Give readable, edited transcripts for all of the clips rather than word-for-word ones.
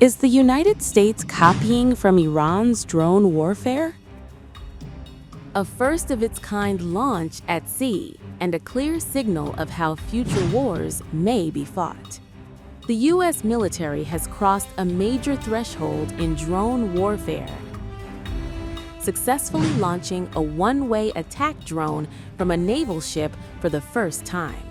Is the United States copying from Iran's drone warfare? A first-of-its-kind launch at sea and a clear signal of how future wars may be fought. The U.S. military has crossed a major threshold in drone warfare, successfully launching a one-way attack drone from a naval ship for the first time.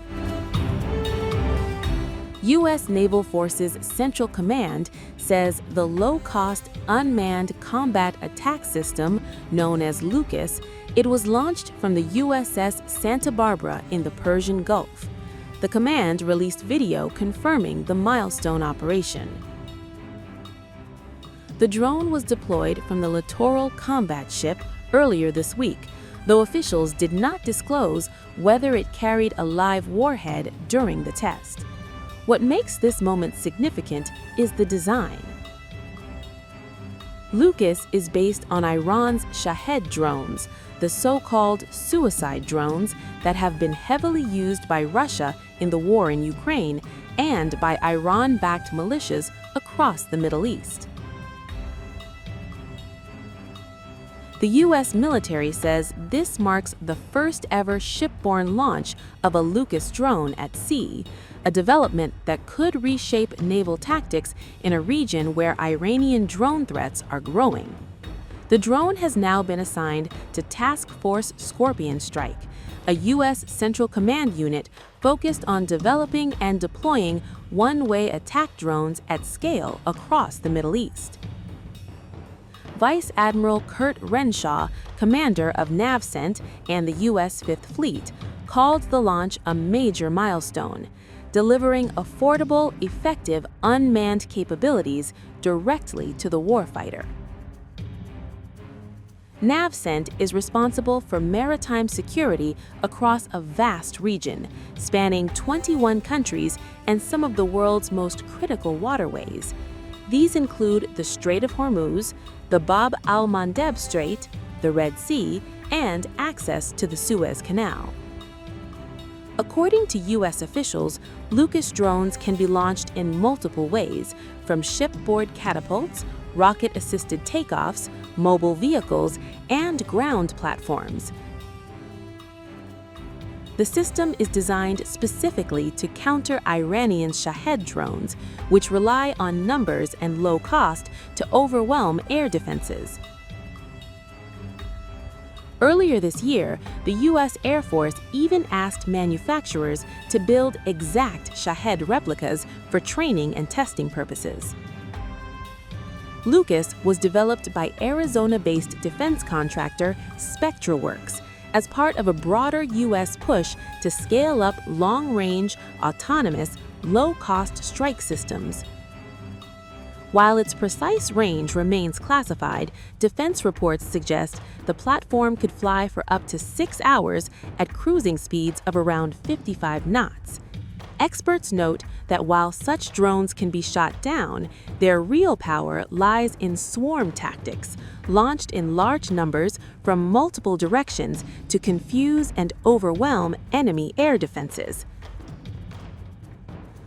U.S. Naval Forces Central Command says the low-cost unmanned combat attack system, known as Lucas, it was launched from the USS Santa Barbara in the Persian Gulf. The command released video confirming the Milestone operation. The drone was deployed from the littoral combat ship earlier this week, though officials did not disclose whether it carried a live warhead during the test. What makes this moment significant is the design. Lucas is based on Iran's Shahed drones, the so-called suicide drones that have been heavily used by Russia in the war in Ukraine and by Iran-backed militias across the Middle East. The U.S. military says this marks the first-ever shipborne launch of a Lucas drone at sea, a development that could reshape naval tactics in a region where Iranian drone threats are growing. The drone has now been assigned to Task Force Scorpion Strike, a U.S. Central Command unit focused on developing and deploying one-way attack drones at scale across the Middle East. Vice Admiral Kurt Renshaw, commander of NAVCENT and the U.S. Fifth Fleet, called the launch a major milestone, delivering affordable, effective, unmanned capabilities directly to the warfighter. NAVCENT is responsible for maritime security across a vast region, spanning 21 countries and some of the world's most critical waterways. These include the Strait of Hormuz, the Bab al-Mandeb Strait, the Red Sea, and access to the Suez Canal. According to U.S. officials, Lucas drones can be launched in multiple ways, from shipboard catapults, rocket-assisted takeoffs, mobile vehicles, and ground platforms. The system is designed specifically to counter Iranian Shahed drones, which rely on numbers and low cost to overwhelm air defenses. Earlier this year, the U.S. Air Force even asked manufacturers to build exact Shahed replicas for training and testing purposes. Lucas was developed by Arizona-based defense contractor SpectraWorks as part of a broader U.S. push to scale up long-range, autonomous, low-cost strike systems. While its precise range remains classified, defense reports suggest the platform could fly for up to 6 hours at cruising speeds of around 55 knots. Experts note that while such drones can be shot down, their real power lies in swarm tactics, launched in large numbers from multiple directions to confuse and overwhelm enemy air defenses.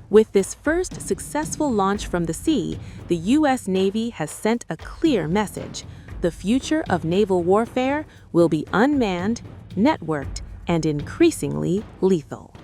With this first successful launch from the sea, the U.S. Navy has sent a clear message: the future of naval warfare will be unmanned, networked, and increasingly lethal.